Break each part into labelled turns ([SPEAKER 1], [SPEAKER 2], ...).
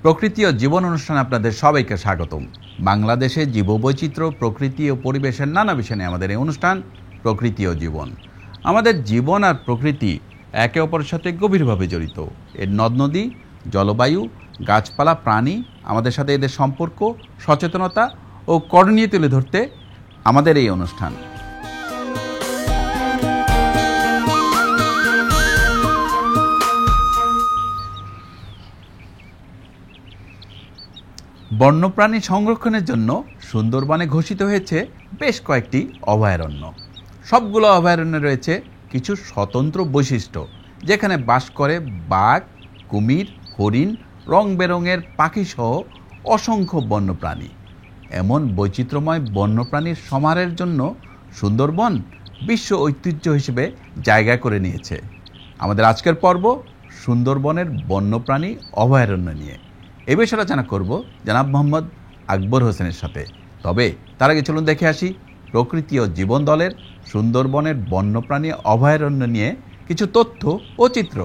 [SPEAKER 1] প্রকৃতি ও জীবন অনুষ্ঠানে আপনাদের সবাইকে স্বাগতম। বাংলাদেশে জীববৈচিত্র্য, প্রকৃতি ও পরিবেশের নানা বিষয় নিয়ে আমাদের এই অনুষ্ঠান প্রকৃতি ও জীবন। আমাদের জীবন আর প্রকৃতি একে অপরের সাথে গভীরভাবে জড়িত। এর নদ নদী, জলবায়ু, গাছপালা, প্রাণী, আমাদের সাথে এদের সম্পর্ক, সচেতনতা ও করণীয় তুলে ধরতে আমাদের এই অনুষ্ঠান। বন্যপ্রাণী সংরক্ষণের জন্য সুন্দরবনে ঘোষিত হয়েছে বেশ কয়েকটি অভয়ারণ্য। সবগুলো অভয়ারণ্যে রয়েছে কিছু স্বতন্ত্র বৈশিষ্ট্য, যেখানে বাস করে বাঘ, কুমির, হরিণ, রং বেরঙের পাখিসহ অসংখ্য বন্যপ্রাণী। এমন বৈচিত্র্যময় বন্যপ্রাণীর সমাহারের জন্য সুন্দরবন বিশ্ব ঐতিহ্য হিসেবে জায়গা করে নিয়েছে। আমাদের আজকের পর্ব সুন্দরবনের বন্যপ্রাণী অভয়ারণ্য নিয়ে। এই বিষয়ে আলোচনা করব জনাব মোহাম্মদ আকবর হোসেনের সাথে। তবে তার আগে চলুন দেখে আসি প্রকৃতি ও জীবন দলের সুন্দরবনের বন্যপ্রাণী অভয়ারণ্য নিয়ে কিছু তথ্য ও চিত্র।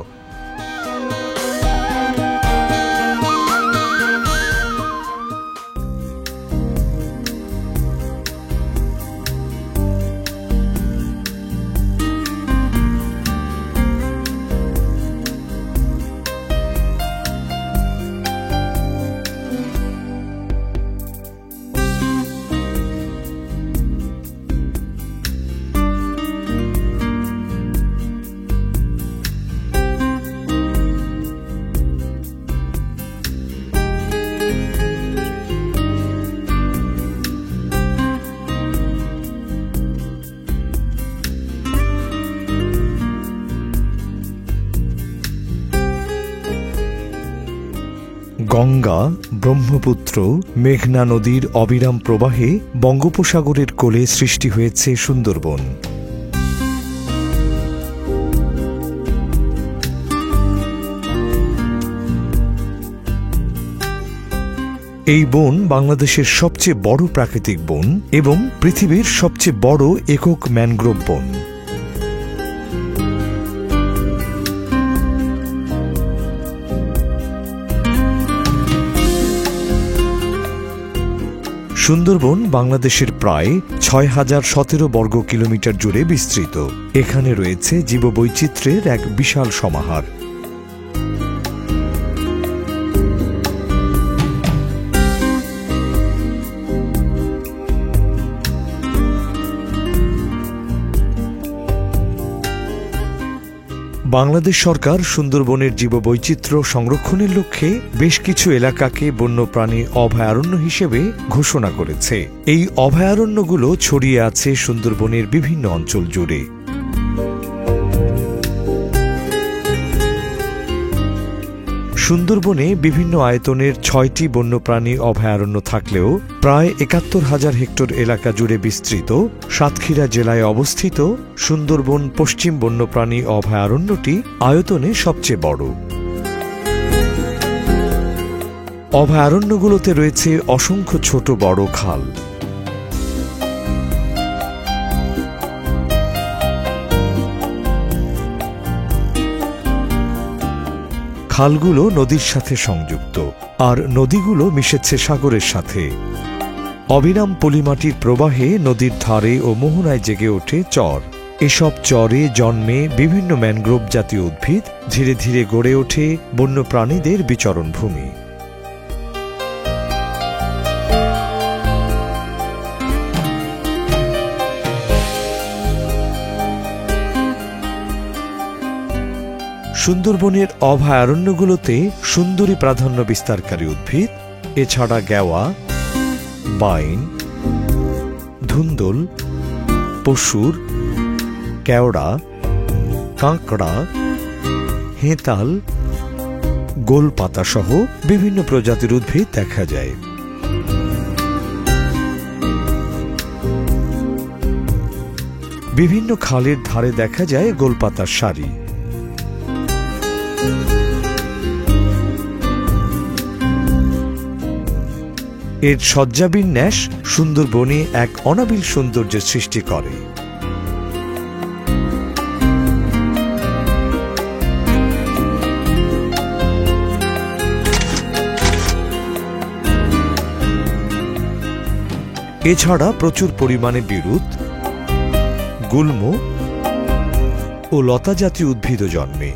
[SPEAKER 2] গঙ্গা, ব্রহ্মপুত্র, মেঘনা নদীর অবিরাম প্রবাহে বঙ্গোপসাগরের কোলে সৃষ্টি হয়েছে সুন্দরবন। এই বন বাংলাদেশের সবচেয়ে বড় প্রাকৃতিক বন এবং পৃথিবীর সবচেয়ে বড় একক ম্যানগ্রোভ বন। সুন্দরবন বাংলাদেশের প্রায় ৬,০১৭ বর্গ কিলোমিটার জুড়ে বিস্তৃত। এখানে রয়েছে জীববৈচিত্র্যের এক বিশাল সমাহার। বাংলাদেশ সরকার সুন্দরবনের জীববৈচিত্র্য সংরক্ষণের লক্ষ্যে বেশ কিছু এলাকাকে বন্যপ্রাণী অভয়ারণ্য হিসেবে ঘোষণা করেছে। এই অভয়ারণ্যগুলো ছড়িয়ে আছে সুন্দরবনের বিভিন্ন অঞ্চল জুড়ে। সুন্দরবনে বিভিন্ন আয়তনের ৬টি বন্যপ্রাণী অভয়ারণ্য থাকলেও প্রায় ৭১,০০০ হেক্টর এলাকা জুড়ে বিস্তৃত সাতক্ষীরা জেলায় অবস্থিত সুন্দরবন পশ্চিম বন্যপ্রাণী অভয়ারণ্যটি আয়তনে সবচেয়ে বড়। অভয়ারণ্যগুলোতে রয়েছে অসংখ্য ছোট বড় খাল। খালগুলো নদীর সাথে সংযুক্ত, আর নদীগুলো মিশেছে সাগরের সাথে। অবিরাম পলিমাটির প্রবাহে নদীর ধারে ও মোহনায় জেগে ওঠে চর। এসব চরে জন্মে বিভিন্ন ম্যানগ্রোভ জাতীয় উদ্ভিদ, ধীরে ধীরে গড়ে ওঠে বন্যপ্রাণীদের বিচরণ ভূমি। সুন্দরবনের অভয়ারণ্যগুলোতে সুন্দরী প্রাধান্য বিস্তারকারী উদ্ভিদ, এছাড়া গেওয়া, বাইন, ধুন্দুল, পশুর, কেওড়া, কাঁকড়া, হেঁতাল, গোলপাতা সহ বিভিন্ন প্রজাতির উদ্ভিদ দেখা যায়। বিভিন্ন খালের ধারে দেখা যায় গোলপাতার সারি। এর সজ্জাবিন্যাস সুন্দরবনে এক অনাবিল সৌন্দর্যের সৃষ্টি করে। এছাড়া প্রচুর পরিমাণে বিরুৎ, গুল্ম ও লতা জাতীয় উদ্ভিদও জন্মে।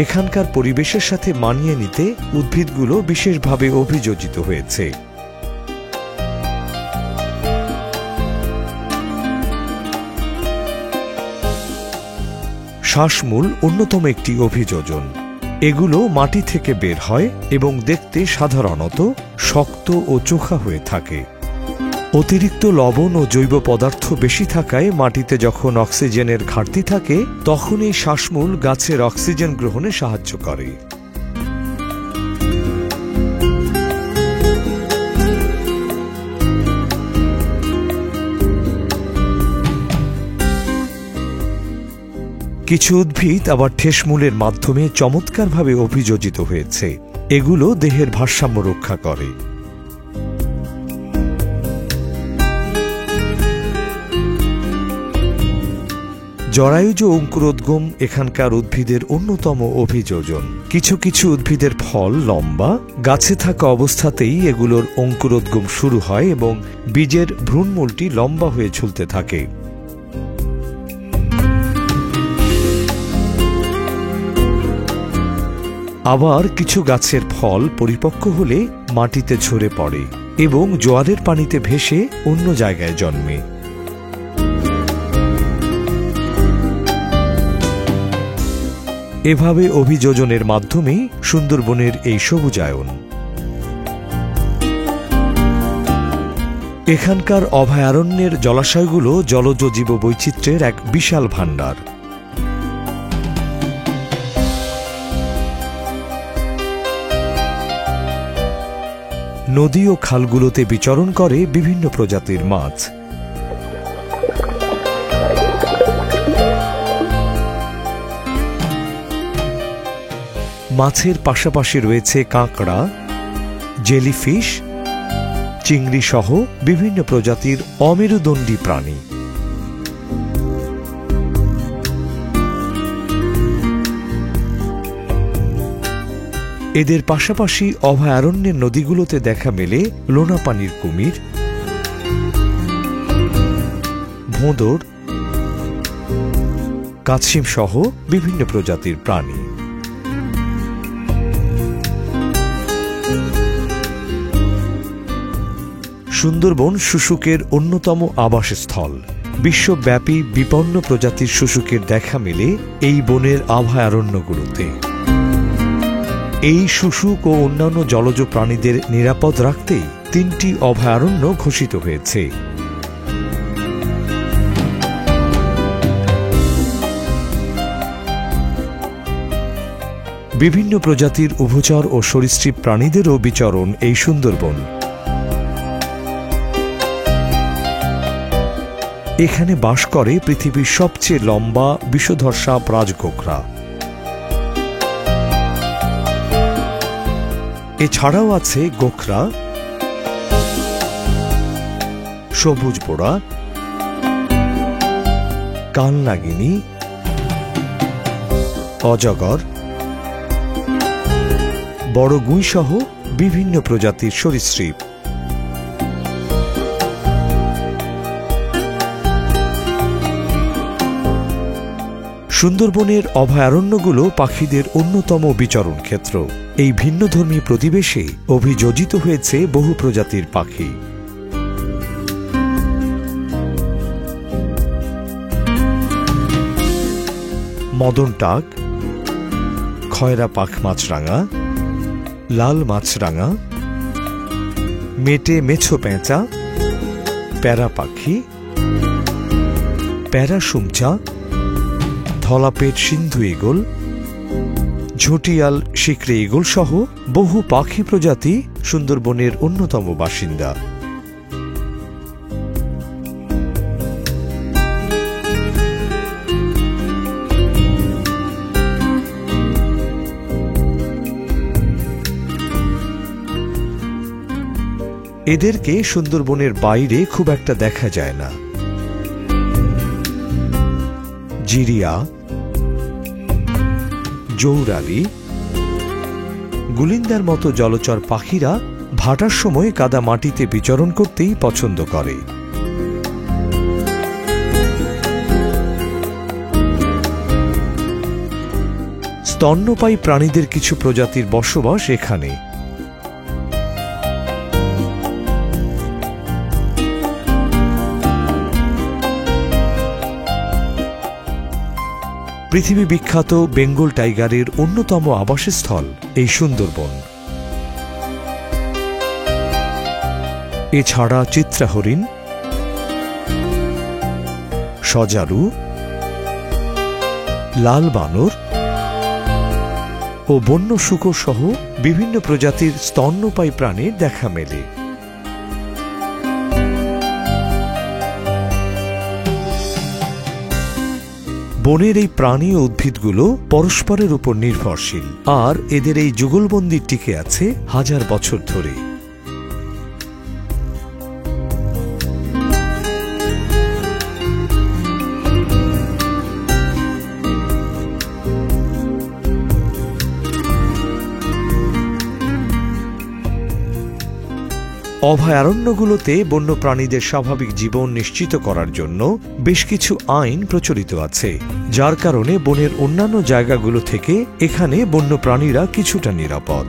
[SPEAKER 2] এখানকার পরিবেশের সাথে মানিয়ে নিতে উদ্ভিদগুলো বিশেষভাবে অভিযোজিত হয়েছে। শ্বাসমূল অন্যতম একটি অভিযোজন। এগুলো মাটি থেকে বের হয় এবং দেখতে সাধারণত শক্ত ও চোখা হয়ে থাকে। অতিরিক্ত লবণ ও জৈব পদার্থ বেশি থাকায় মাটিতে যখন অক্সিজেনের ঘাটতি থাকে তখন এই শ্বাসমূল গাছের অক্সিজেন গ্রহণে সাহায্য করে। কিছু উদ্ভিদ আবার ঠেসমূলের মাধ্যমে চমৎকারভাবে অভিযোজিত হয়েছে। এগুলো দেহের ভারসাম্য রক্ষা করে। জরায়ুজ অঙ্কুরোদ্গম এখানকার উদ্ভিদের অন্যতম অভিযোজন। কিছু কিছু উদ্ভিদের ফল লম্বা, গাছে থাকা অবস্থাতেই এগুলোর অঙ্কুরোদ্গম শুরু হয় এবং বীজের ভ্রূণমূলটি লম্বা হয়ে ঝুলতে থাকে। আবার কিছু গাছের ফল পরিপক্ব হলে মাটিতে ঝরে পড়ে এবং জোয়ারের পানিতে ভেসে অন্য জায়গায় জন্মে। এভাবে অভিযোজনের মাধ্যমেই সুন্দরবনের এই সবুজায়ন। এখানকার অভয়ারণ্যের জলাশয়গুলো জলজ জীববৈচিত্র্যের এক বিশাল ভাণ্ডার। নদী ও খালগুলোতে বিচরণ করে বিভিন্ন প্রজাতির মাছ। মাছের পাশাপাশি রয়েছে কাঁকড়া, জেলিফিশ, চিংড়ি সহ বিভিন্ন প্রজাতির অমেরুদণ্ডী প্রাণী। এদের পাশাপাশি অভয়ারণ্যের নদীগুলোতে দেখা মেলে লোনা পানির কুমির, ভোঁদর, কাছিম সহ বিভিন্ন প্রজাতির প্রাণী। সুন্দরবন শুশুকের অন্যতম আবাসস্থল। বিশ্বব্যাপী বিপন্ন প্রজাতির শুশুকের দেখা মেলে এই বনের অভয়ারণ্যগুলোতে। এই শুশুক ও অন্যান্য জলজ প্রাণীদের নিরাপদ রাখতেই 3টি অভয়ারণ্য ঘোষিত হয়েছে। বিভিন্ন প্রজাতির উভচর ও সরীসৃপ প্রাণীদেরও বিচরণ এই সুন্দরবন। এখানে বাস করে পৃথিবীর সবচেয়ে লম্বা বিষধর সাপ রাজগোখরা। এছাড়াও আছে গোখরা, সবুজ বোড়া, কালনাগিনী, অজগর, বড় গুই সহ বিভিন্ন প্রজাতির সরীসৃপ। সুন্দরবনের অভয়ারণ্যগুলো পাখিদের অন্যতম বিচরণ ক্ষেত্র। এই ভিন্নধর্মী প্রতিবেশে অভিযোজিত হয়েছে বহু প্রজাতির পাখি। মদন টাক, খয়রা পাখ মাছরাঙা, লাল মাছরাঙা, মেটে মেছো পেঁচা, প্যারা পাখি, প্যারাসুমচা, ধলাপেট সিন্ধু ঈগল, ঝটিয়াল শিকরে ঈগল সহ বহু পাখি প্রজাতি সুন্দরবনের অন্যতম বাসিন্দা। এদেরকে সুন্দরবনের বাইরে খুব একটা দেখা যায় না। জিরিয়া, জৌরালি, গুলিন্দার মতো জলচর পাখিরা ভাটার সময় কাদা মাটিতে বিচরণ করতেই পছন্দ করে। স্তন্যপায়ী প্রাণীদের কিছু প্রজাতির বসবাস এখানে। পৃথিবী বিখ্যাত বেঙ্গল টাইগারের অন্যতম আবাসস্থল এই সুন্দরবন। এছাড়া চিত্রা হরিণ, সজারু, লাল বানর ও বন্য শূকর সহ বিভিন্ন প্রজাতির স্তন্যপায়ী প্রাণীর দেখা মেলে। বনের এই প্রাণী ও উদ্ভিদগুলো পরস্পরের উপর নির্ভরশীল, আর এদের এই যুগলবন্দি টিকে আছে হাজার বছর ধরে। অভয়ারণ্যগুলোতে বন্যপ্রাণীদের স্বাভাবিক জীবন নিশ্চিত করার জন্য বেশ কিছু আইন প্রচলিত আছে, যার কারণে বনের অন্যান্য জায়গাগুলো থেকে এখানে বন্যপ্রাণীরা কিছুটা নিরাপদ।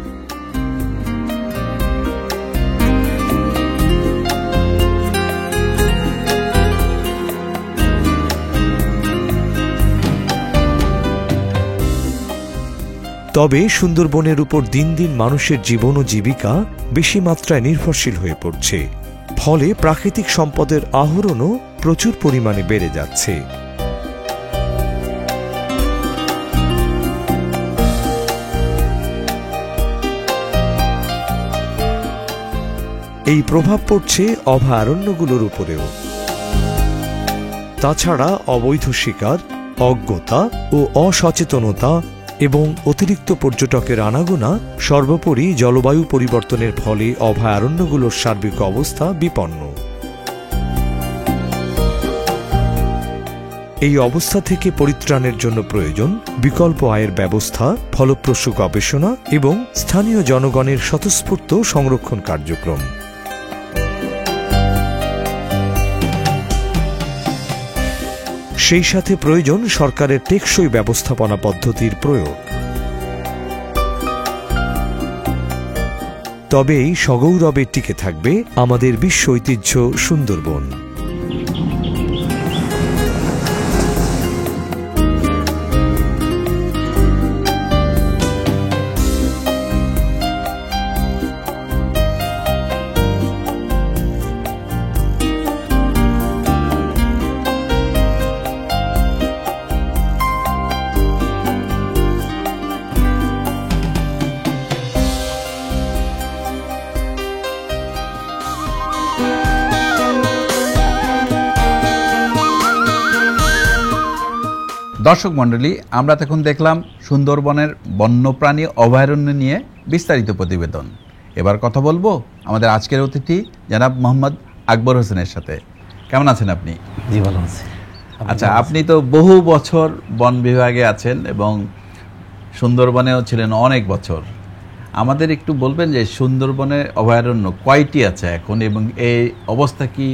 [SPEAKER 2] তবে সুন্দরবনের উপর দিন দিন মানুষের জীবন ও জীবিকা বেশি মাত্রায় নির্ভরশীল হয়ে পড়ছে, ফলে প্রাকৃতিক সম্পদের আহরণও প্রচুর পরিমাণে বেড়ে যাচ্ছে। এই প্রভাব পড়ছে অভয়ারণ্যগুলোর উপরেও। তাছাড়া অবৈধ শিকার, অজ্ঞতা ও অসচেতনতা এবং অতিরিক্ত পর্যটকের আনাগোনা, সর্বোপরি জলবায়ু পরিবর্তনের ফলে অভয়ারণ্যগুলোর সার্বিক অবস্থা বিপন্ন। এই অবস্থা থেকে পরিত্রাণের জন্য প্রয়োজন বিকল্প আয়ের ব্যবস্থা, ফলপ্রসূ গবেষণা এবং স্থানীয় জনগণের স্বতঃস্ফূর্ত সংরক্ষণ কার্যক্রম। সেই সাথে প্রয়োজন সরকারের টেকসই ব্যবস্থাপনা পদ্ধতির প্রয়োগ। তবেই সগৌরবে টিকে থাকবে আমাদের বিশ্ব ঐতিহ্য সুন্দরবন।
[SPEAKER 1] দর্শক মণ্ডলী, আমরা তখন দেখলাম সুন্দরবনের বন্যপ্রাণী অভয়ারণ্য নিয়ে বিস্তারিত প্রতিবেদন। এবার কথা বলবো আমাদের আজকের অতিথি জনাব মোহাম্মদ আকবর হোসেনের সাথে। কেমন আছেন আপনি?
[SPEAKER 3] জি, ভালো আছি।
[SPEAKER 1] আচ্ছা, আপনি তো বহু বছর বন বিভাগে আছেন এবং সুন্দরবনেও ছিলেন অনেক বছর। আমাদের একটু বলবেন যে সুন্দরবনের অভয়ারণ্য কয়টি আছে এখন এবং এই অবস্থা কি,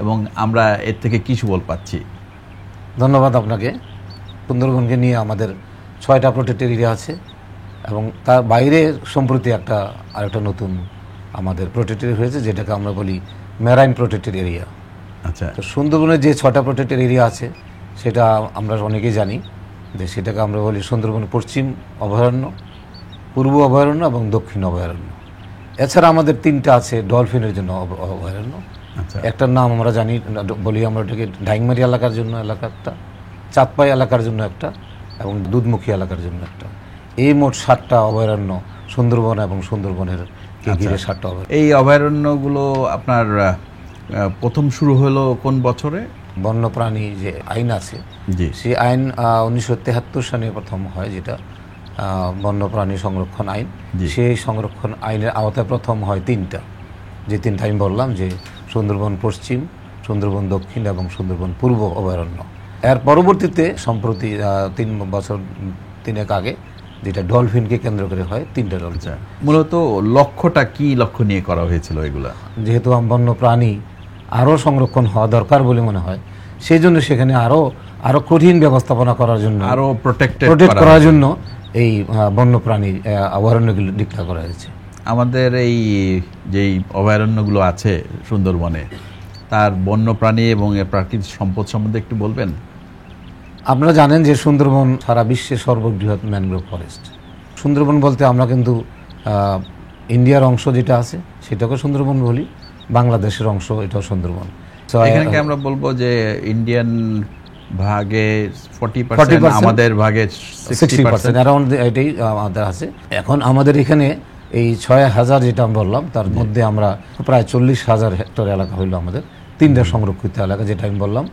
[SPEAKER 1] এবং আমরা এর থেকে কি সুফল পাচ্ছি?
[SPEAKER 3] ধন্যবাদ আপনাকে। সুন্দরবনকে নিয়ে আমাদের 6টা প্রোটেক্টেড এরিয়া আছে এবং তার বাইরে সম্প্রতি আরেকটা নতুন আমাদের প্রোটেক্টেড হয়েছে, যেটাকে আমরা বলি মেরাইন প্রোটেক্টেড এরিয়া।
[SPEAKER 1] আচ্ছা,
[SPEAKER 3] তো সুন্দরবনের যে 6টা প্রোটেক্টেড এরিয়া আছে সেটা আমরা অনেকেই জানি যে সেটাকে আমরা বলি সুন্দরবন পশ্চিম অভয়ারণ্য, পূর্ব অভয়ারণ্য এবং দক্ষিণ অভয়ারণ্য। এছাড়া আমাদের 3টা আছে ডলফিনের জন্য অভয়ারণ্য,
[SPEAKER 1] আচ্ছা।
[SPEAKER 3] একটার নাম আমরা জানি, বলি আমরা ওটাকে ডাইংমারি এলাকার জন্য এলাকাটা, চাঁদপাই এলাকার জন্য একটা, এবং দুধমুখী এলাকার জন্য একটা। এই মোট 7টা অভয়ারণ্য সুন্দরবন এবং সুন্দরবনের ঘিরে 7টা অভয়ারণ্য।
[SPEAKER 1] এই অভয়ারণ্যগুলো আপনার প্রথম শুরু হলো কোন বছরে?
[SPEAKER 3] বন্যপ্রাণী যে আইন আছে,
[SPEAKER 1] জি,
[SPEAKER 3] সেই আইন 1973 সালে প্রথম হয়, যেটা বন্যপ্রাণী সংরক্ষণ আইন।
[SPEAKER 1] জি।
[SPEAKER 3] সেই সংরক্ষণ আইনের আওতায় প্রথম হয় 3টা, যে 3টা আমি বললাম, যে সুন্দরবন পশ্চিম, সুন্দরবন দক্ষিণ এবং সুন্দরবন পূর্ব অভয়ারণ্য। এর পরবর্তীতে সম্প্রতি 3 বছর 3 আগে, যেটা ডলফিনকে কেন্দ্র করে হয় 3টা ডলফিন।
[SPEAKER 1] আচ্ছা, মূলত লক্ষ্যটা কি লক্ষ্য নিয়ে করা হয়েছিল এগুলা?
[SPEAKER 3] যেহেতু বন্যপ্রাণী আরও সংরক্ষণ হওয়া দরকার বলে মনে হয়, সেই জন্য সেখানে আরো কঠিন ব্যবস্থাপনা করার জন্য,
[SPEAKER 1] আরো প্রোটেক্ট
[SPEAKER 3] করার জন্য এই বন্যপ্রাণী অভয়ারণ্যগুলো ডিক্লেয়ার করা হয়েছে।
[SPEAKER 1] আমাদের এই যেই অভয়ারণ্যগুলো আছে সুন্দরবনে, তার বন্যপ্রাণী এবং এর প্রাকৃতিক সম্পদ সম্বন্ধে একটু বলবেন?
[SPEAKER 3] আপনারা জানেন যে সুন্দরবন সারা বিশ্বের সর্ববৃহৎ ম্যানগ্রোভ ফরেস্ট। সুন্দরবন বলতে আমরা কিন্তু ইন্ডিয়ার অংশ যেটা আছে সেটাকে সুন্দরবন বলি, বাংলাদেশের অংশ এটাও সুন্দরবন।
[SPEAKER 1] এখানে কি আমরা বলবো যে ইন্ডিয়ান ভাগে 40%, আমাদের ভাগে 60%?
[SPEAKER 3] অ্যারাউন্ড এটাই আমাদের আছে। এখন আমাদের এখানে এই 6,000 যেটা আমি বললাম, তার মধ্যে আমরা প্রায় 40,000 হেক্টর এলাকা হইলো আমাদের 3টা সংরক্ষিত এলাকা, যেটা আমি বললাম।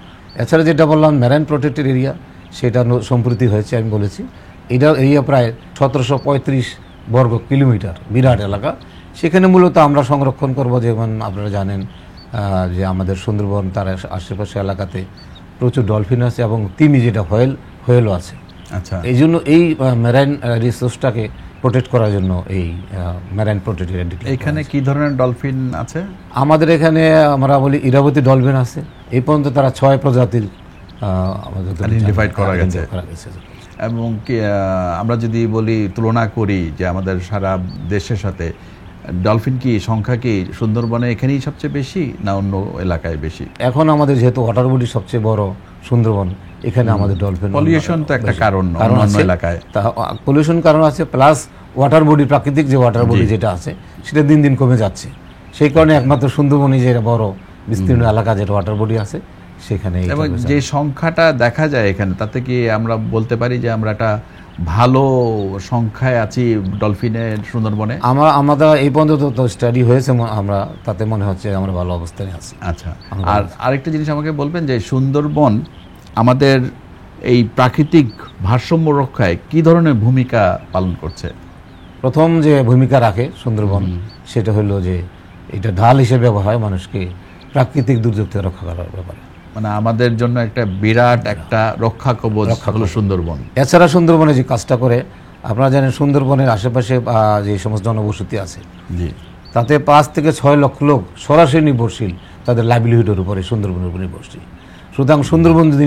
[SPEAKER 3] এছাড়া যেটা বললাম মেরাইন প্রোটেক্টেড এরিয়া, সেটা সম্প্রতি হয়েছে, আমি বলেছি। এটার এরিয়া প্রায় 1735 বর্গ কিলোমিটার, বিরাট এলাকা। সেখানে মূলত আমরা সংরক্ষণ করব, যেমন আপনারা জানেন যে আমাদের সুন্দরবন তার আশেপাশে এলাকাতে প্রচুর ডলফিন আছে এবং তিমি, যেটা হোয়েলও আছে।
[SPEAKER 1] আচ্ছা,
[SPEAKER 3] এই জন্য এই মেরাইন রিসোর্সটাকে প্রোটেক্ট করার জন্য এই মেরাইন প্রোটেক্টেড এরিয়া।
[SPEAKER 1] এখানে কি ধরনের ডলফিন আছে?
[SPEAKER 3] আমাদের এখানে আমরা বলি ইরাবতী ডলফিন আছে। এই পর্যন্ত তারা 6 প্রজাতির
[SPEAKER 1] আইডেন্টিফাইড করা গেছে। এবং কি আমরা যদি বলি তুলনা করি যে আমাদের সারা দেশের সাথে, ডলফিন কি সংখ্যা কি সুন্দরবনে এখানেই সবচেয়ে বেশি না অন্য এলাকায় বেশি?
[SPEAKER 3] এখন আমাদের যেহেতু ওয়াটার বডি সবচেয়ে বড় সুন্দরবন, এখানে আমাদের ডলফিন,
[SPEAKER 1] পলিউশন তো একটা কারণ অন্য এলাকায়।
[SPEAKER 3] পলিউশন কারণ আছে, প্লাস ওয়াটার বডি, প্রাকৃতিক যে ওয়াটার বডি যেটা আছে সেটা দিন দিন কমে যাচ্ছে। সেই কারণে একমাত্র সুন্দরবনই যে বড় বিস্তীর্ণ এলাকা, যেটা ওয়াটার বডি আছে সেখানে। এবং
[SPEAKER 1] যে সংখ্যাটা দেখা যায় এখানে, তাতে কি আমরা বলতে পারি যে আমরা একটা ভালো সংখ্যায় আছি ডলফিনের সুন্দরবনে?
[SPEAKER 3] আমাদের এই পর্যন্ত তো স্টাডি হয়েছে, আমরা তাতে মনে হচ্ছে আমরা ভালো অবস্থানে আছি।
[SPEAKER 1] আচ্ছা, আর আরেকটা জিনিস আমাকে বলবেন যে সুন্দরবন আমাদের এই প্রাকৃতিক ভারসাম্য রক্ষায় কি ধরনের ভূমিকা পালন করছে?
[SPEAKER 3] প্রথম যে ভূমিকা রাখে সুন্দরবন, সেটা হলো যে এটা ঢাল হিসেবে ব্যবহার হয় মানুষকে প্রাকৃতিক দুর্যোগ থেকে রক্ষা করার ব্যাপারে।
[SPEAKER 1] মানে আমাদের জন্য একটা বিরাট একটা রক্ষা কবচ হলো সুন্দরবন।
[SPEAKER 3] এছাড়া সুন্দরবনে যে কাজটা করে, আপনারা জানেন সুন্দরবনের আশেপাশে যে সমস্ত জনবসতি আছে,
[SPEAKER 1] জি,
[SPEAKER 3] তাতে 5 থেকে 6 লক্ষ লোক সরাসরি নির্ভরশীল, তাদের লাইভলিহুডের উপরে, সুন্দরবনের উপর নির্ভরশীল। সুতরাং সুন্দরবন যদি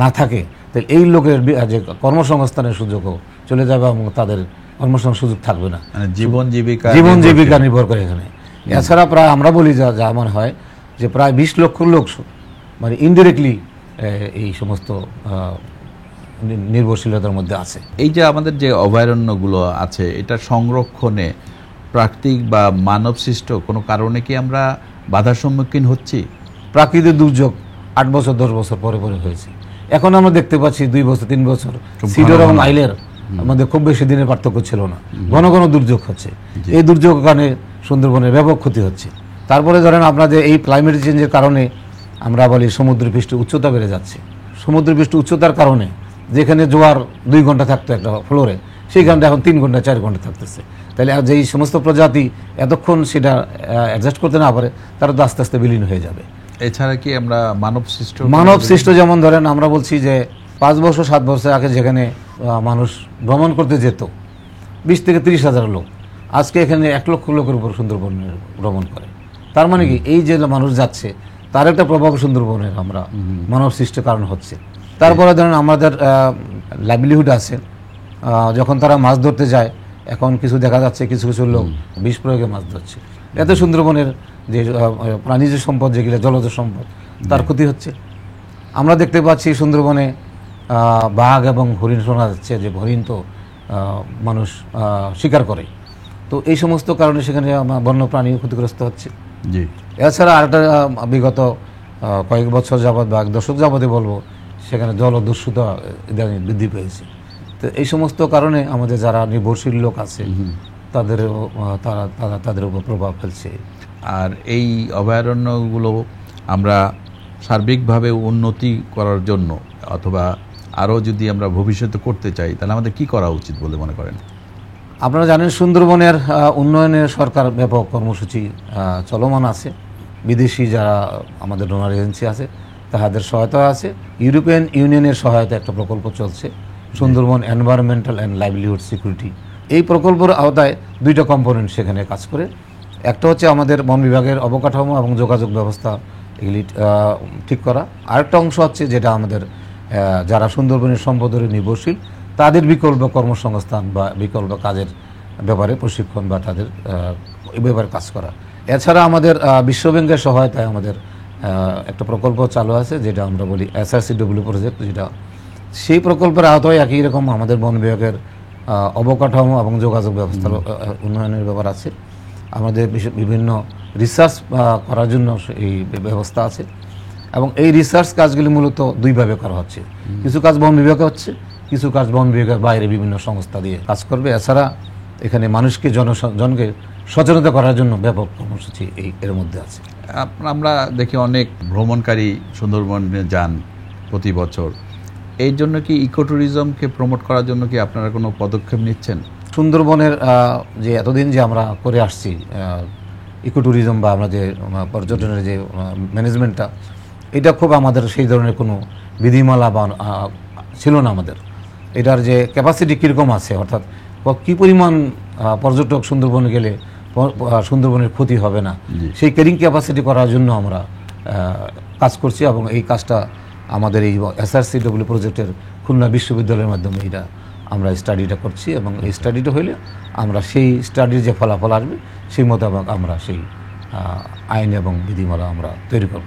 [SPEAKER 3] না থাকে, তাহলে এই লোকের যে কর্মসংস্থানের সুযোগও চলে যাবে এবং তাদের কর্মসংস্থানের সুযোগ থাকবে না।
[SPEAKER 1] মানে জীবন
[SPEAKER 3] জীবিকা নির্ভর করে এখানে। এছাড়া প্রায় আমরা বলি যা মনে হয় যে প্রায় 20 লক্ষ লোক মানে ইনডিরেক্টলি এই সমস্ত নির্ভরশীলতার মধ্যে আছে।
[SPEAKER 1] এই যে আমাদের যে অভয়ারণ্যগুলো আছে, এটা সংরক্ষণে প্রাকৃতিক বা মানব সৃষ্ট কোনো কারণে কি আমরা বাধার সম্মুখীন হচ্ছি?
[SPEAKER 3] প্রাকৃতিক দুর্যোগ 8 বছর 10 বছর পরে হয়েছে। এখন আমরা দেখতে পাচ্ছি 2 বছর 3 বছর সিডর এবং আইলের আমাদের খুব বেশি দিনের পার্থক্য ছিল না, ঘন ঘন দুর্যোগ হচ্ছে। এই দুর্যোগের কারণে সুন্দরবনের ব্যাপক ক্ষতি হচ্ছে। তারপরে ধরেন আপনাদের এই ক্লাইমেট চেঞ্জের কারণে আমরা বলি সমুদ্রপৃষ্ঠের উচ্চতা বেড়ে যাচ্ছে। সমুদ্রপৃষ্ঠের উচ্চতার কারণে যেখানে জোয়ার 2 ঘন্টা থাকতো একটা ফ্লোরে, সেইখানটা এখন 3 ঘন্টা 4 ঘন্টা থাকতেছে। তাহলে যেই সমস্ত প্রজাতি এতক্ষণ সেটা অ্যাডজাস্ট করতে না পারে, তারা তো আস্তে আস্তে বিলীন হয়ে যাবে।
[SPEAKER 1] এছাড়া কি আমরা
[SPEAKER 3] মানব সৃষ্ট যেমন ধরেন আমরা বলছি যে 5 বছর 7 বছর আগে যেখানে মানুষ ভ্রমণ করতে যেত 20 থেকে 30 হাজার লোক, আজকে এখানে 1 লক্ষ লোকের উপর সুন্দরবন ভ্রমণ করে। তার মানে কি এই যে মানুষ যাচ্ছে তার একটা প্রভাব সুন্দরবনের আমরা মানব সৃষ্ট কারণ হচ্ছে। তারপরে ধরেন আমাদের লাইভলিহুড আছে, যখন তারা মাছ ধরতে যায়, এখন কিছু দেখা যাচ্ছে কিছু কিছু লোক বিষ প্রয়োগে মাছ ধরছে। এতে সুন্দরবনের যে প্রাণীজ সম্পদ, যেগুলো জলজ সম্পদ, তার ক্ষতি হচ্ছে। আমরা দেখতে পাচ্ছি সুন্দরবনে বাঘ এবং হরিণ শোনা যাচ্ছে, যে হরিণ তো মানুষ শিকার করে। তো এই সমস্ত কারণে সেখানে বন্যপ্রাণী ক্ষতিগ্রস্ত হচ্ছে।
[SPEAKER 1] জি।
[SPEAKER 3] এছাড়া আরেকটা বিগত কয়েক বছর যাবৎ বা এক দশক যাবতই বলবো, সেখানে জলদস্যুতা ইদানিং বৃদ্ধি পেয়েছে। তো এই সমস্ত কারণে আমাদের যারা নির্ভরশীল লোক আছে তাদের উপর প্রভাব ফেলছে।
[SPEAKER 1] আর এই অভয়ারণ্যগুলো আমরা সার্বিকভাবে উন্নতি করার জন্য অথবা আরও যদি আমরা ভবিষ্যতে করতে চাই, তাহলে আমাদের কি করা উচিত বলে মনে করেন?
[SPEAKER 3] আপনারা জানেন সুন্দরবনের উন্নয়নের সরকার ব্যাপক কর্মসূচি চলমান আছে। বিদেশি যারা আমাদের ডোনার এজেন্সি আছে তাদের সহায়তা আছে। ইউরোপিয়ান ইউনিয়নের সহায়তা একটা প্রকল্প চলছে, Sundarban environmental and livelihood security. এই প্রকল্পের আওতায় দুইটা কম্পোনেন্ট সেখানে কাজ করে। একটা হচ্ছে আমাদের বন বিভাগের অবকাঠামো এবং যোগাযোগ ব্যবস্থা এগুলি ঠিক করা। আরেকটা অংশ হচ্ছে যেটা আমাদের যারা সুন্দরবনের সম্পদের নির্ভরশীল তাদের বিকল্প কর্মসংস্থান বা বিকল্প কাজের ব্যাপারে প্রশিক্ষণ বা তাদের এই ব্যাপারে কাজ করা। এছাড়া আমাদের বিশ্বব্যাংকের সহায়তায় আমাদের একটা প্রকল্প চালু আছে যেটা আমরা বলি SRCW প্রজেক্ট, যেটা সেই প্রকল্পের আওতায় একই রকম আমাদের বন বিভাগের অবকাঠামো এবং যোগাযোগ ব্যবস্থার উন্নয়নের ব্যাপার আছে। আমাদের বিভিন্ন রিসার্চ করার জন্য এই ব্যবস্থা আছে এবং এই রিসার্চ কাজগুলি মূলত দুইভাবে করা হচ্ছে। কিছু কাজ বন বিভাগে হচ্ছে, কিছু কাজ বন বিভাগের বাইরে বিভিন্ন সংস্থা দিয়ে কাজ করবে। এছাড়া এখানে মানুষকে জনকে সচেতনতা করার জন্য ব্যাপক কর্মসূচি এর মধ্যে আছে।
[SPEAKER 1] আমরা দেখি অনেক ভ্রমণকারী সুন্দরবনে যান প্রতি বছর। এই জন্য কি ইকো ট্যুরিজমকে প্রমোট করার জন্য কি আপনারা কোনো পদক্ষেপ নিচ্ছেন?
[SPEAKER 3] সুন্দরবনের যে এতদিন যে আমরা করে আসছি ইকো ট্যুরিজম বা আমরা যে পর্যটনের যে ম্যানেজমেন্টটা, এটা খুব আমাদের সেই ধরনের কোনো বিধিমালা বা ছিল না আমাদের। এটার যে ক্যাপাসিটি কীরকম আছে, অর্থাৎ কী পরিমাণ পর্যটক সুন্দরবনে গেলে সুন্দরবনের ক্ষতি হবে না, সেই ক্যারিং ক্যাপাসিটি করার জন্য আমরা কাজ করছি এবং এই কাজটা আমাদের এই SRCW প্রজেক্টের খুলনা বিশ্ববিদ্যালয়ের মাধ্যমে এটা আমরা স্টাডিটা করছি এবং এই স্টাডিটা হইলে আমরা সেই স্টাডির যে ফলাফল আসবে সেই মোতাবেক আমরা সেই আইন এবং বিধিমালা আমরা তৈরি করব।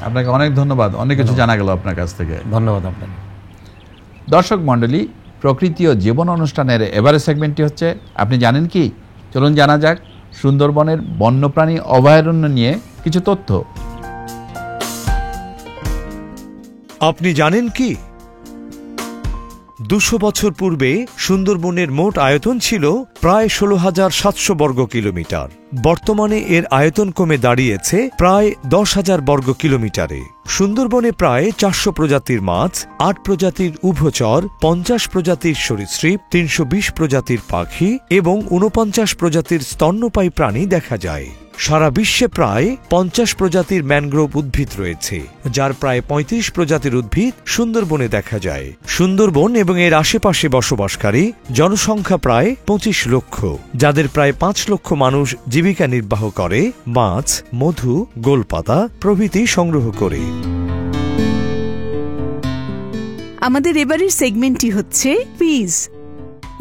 [SPEAKER 1] আপনাকে অনেক ধন্যবাদ, অনেক কিছু জানা গেল আপনার কাছ থেকে।
[SPEAKER 3] ধন্যবাদ আপনাকে।
[SPEAKER 1] দর্শক মণ্ডলী, প্রকৃতি ও জীবন অনুষ্ঠানের এবারের সেগমেন্টটি হচ্ছে আপনি জানেন কি। চলুন জানা যাক সুন্দরবনের বন্যপ্রাণী অভয়ারণ্য নিয়ে কিছু তথ্য।
[SPEAKER 2] আপনি জানেন কি 200 বছর পূর্বে সুন্দরবনের মোট আয়তন ছিল প্রায় 16,700 বর্গ কিলোমিটার। বর্তমানে এর আয়তন কমে দাঁড়িয়েছে প্রায় 10,000 বর্গ কিলোমিটারে। সুন্দরবনে প্রায় 400 প্রজাতির মাছ, 8 প্রজাতির উভচর, 50 প্রজাতির সরীসৃপ, 320 প্রজাতির পাখি এবং 49 প্রজাতির স্তন্যপায়ী প্রাণী দেখা যায়। সারা বিশ্বে প্রায় 50 প্রজাতির ম্যানগ্রোভ উদ্ভিদ রয়েছে, যার প্রায় 35 প্রজাতির উদ্ভিদ সুন্দরবনে দেখা যায়। সুন্দরবন এবং এর আশেপাশে বসবাসকারী জনসংখ্যা প্রায় 25 লক্ষ, যাদের প্রায় 5 লক্ষ মানুষ জীবিকা নির্বাহ করে মাছ, মধু, গোলপাতা প্রভৃতি সংগ্রহ করে।
[SPEAKER 4] আমাদের এবারের সেগমেন্টটি হচ্ছে কুইজ।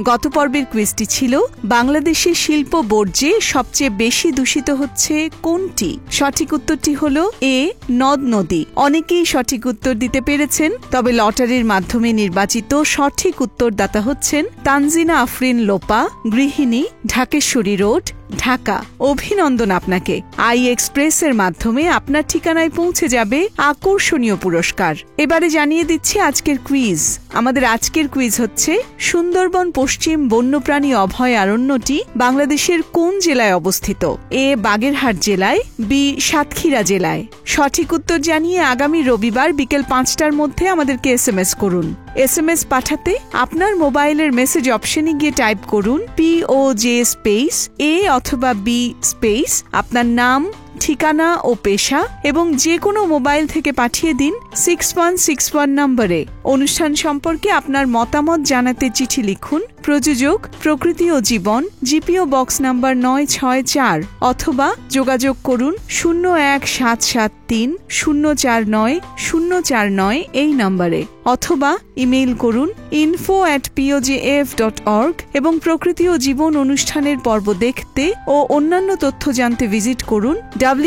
[SPEAKER 4] গত পর্বের কুইজটি ছিল বাংলাদেশের শিল্প বর্জ্যে সবচেয়ে বেশি দূষিত হচ্ছে কোনটি? সঠিক উত্তরটি হল এ, নদ নদী। অনেকেই সঠিক উত্তর দিতে পেরেছেন, তবে লটারির মাধ্যমে নির্বাচিত সঠিক উত্তরদাতা হচ্ছেন তানজিনা আফরিন লোপা, গৃহিণী, ঢাকেশ্বরী রোড, ঢাকা। অভিনন্দন আপনাকে। iExpress-এর মাধ্যমে আপনার ঠিকানায় পৌঁছে যাবে আকর্ষণীয় পুরস্কার। এবারে জানিয়ে দিচ্ছি আজকের কুইজ। আমাদের আজকের কুইজ হচ্ছে সুন্দরবন পশ্চিম বন্যপ্রাণী অভয়ারণ্যটি বাংলাদেশের কোন জেলায় অবস্থিত? এ, বাগেরহাট জেলায়, বি, সাতক্ষীরা জেলায়। সঠিক উত্তর জানিয়ে আগামী রবিবার বিকেল 5টার মধ্যে আমাদেরকে SMS করুন। SMS পাঠাতে আপনার মোবাইলের মেসেজ অপশনে গিয়ে টাইপ করুন POJ স্পেস A অথবা B স্পেস আপনার নাম, ঠিকানা ও পেশা এবং যে কোনো মোবাইল থেকে পাঠিয়ে দিন 6161 নম্বরে। অনুষ্ঠান সম্পর্কে আপনার মতামত জানাতে চিঠি লিখুন। প্রযোজক প্রকৃতি ও জীবন, GPO বক্স নাম্বার 964 অথবা যোগাযোগ করুন 01773 049 049 এই নম্বরে, অথবা ইমেইল করুন info@pojf.org এবং প্রকৃতি ও জীবন অনুষ্ঠানের পর্ব দেখতে ও অন্যান্য তথ্য জানতে ভিজিট করুন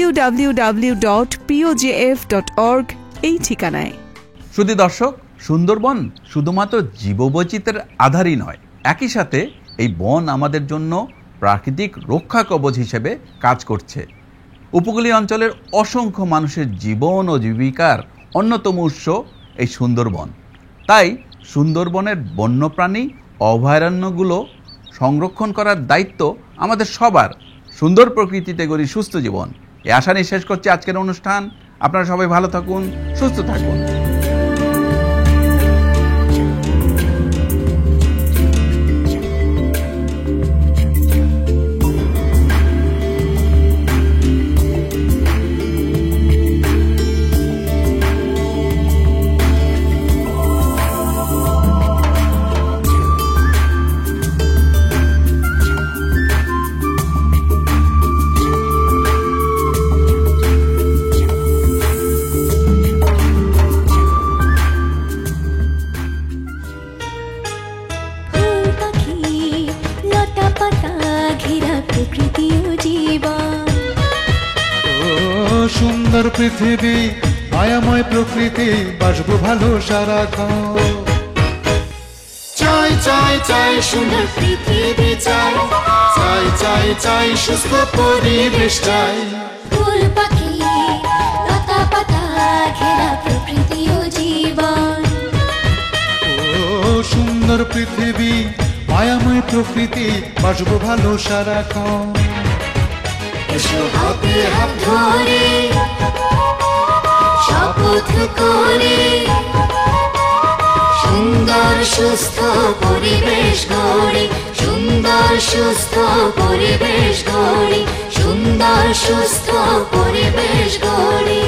[SPEAKER 4] www.pojf.org এই ঠিকানায়।
[SPEAKER 1] শুধু দর্শক, সুন্দরবন শুধুমাত্র জীববৈচিত্র্যের আধারই নয়, একই সাথে এই বন আমাদের জন্য প্রাকৃতিক রক্ষা কবচ হিসেবে কাজ করছে। উপকূলীয় অঞ্চলের অসংখ্য মানুষের জীবন ও জীবিকার অন্যতম উৎস এই সুন্দরবন। তাই সুন্দরবনের বন্যপ্রাণী অভয়ারণ্যগুলো সংরক্ষণ করার দায়িত্ব আমাদের সবার। সুন্দর প্রকৃতিতে গড়ি সুস্থ জীবন, এই আশা নিয়ে শেষ করছি আজকের অনুষ্ঠান। আপনারা সবাই ভালো থাকুন, সুস্থ থাকুন।
[SPEAKER 5] সুন্দর পৃথিবী, মায়াময় প্রকৃতি, বাসবো ভালো সারাক্ষণ। চাই চাই চাই সুন্দর পৃথিবী চাই, চাই চাই চাই সুস্থ পরিবেশ চাই।
[SPEAKER 6] ফুল পাখি লতা পাতা ঘেরা প্রকৃতি ও জীবন।
[SPEAKER 5] ও সুন্দর পৃথিবী, মায়াময় প্রকৃতি, বাসবো ভালো সারাক্ষণ।
[SPEAKER 6] এসো হাতে হাত ধরে শপথ করে সুন্দর সুস্থ পরিবেশ গড়ি, সুন্দর সুস্থ পরিবেশ গড়ি, সুন্দর সুস্থ পরিবেশ গড়ি।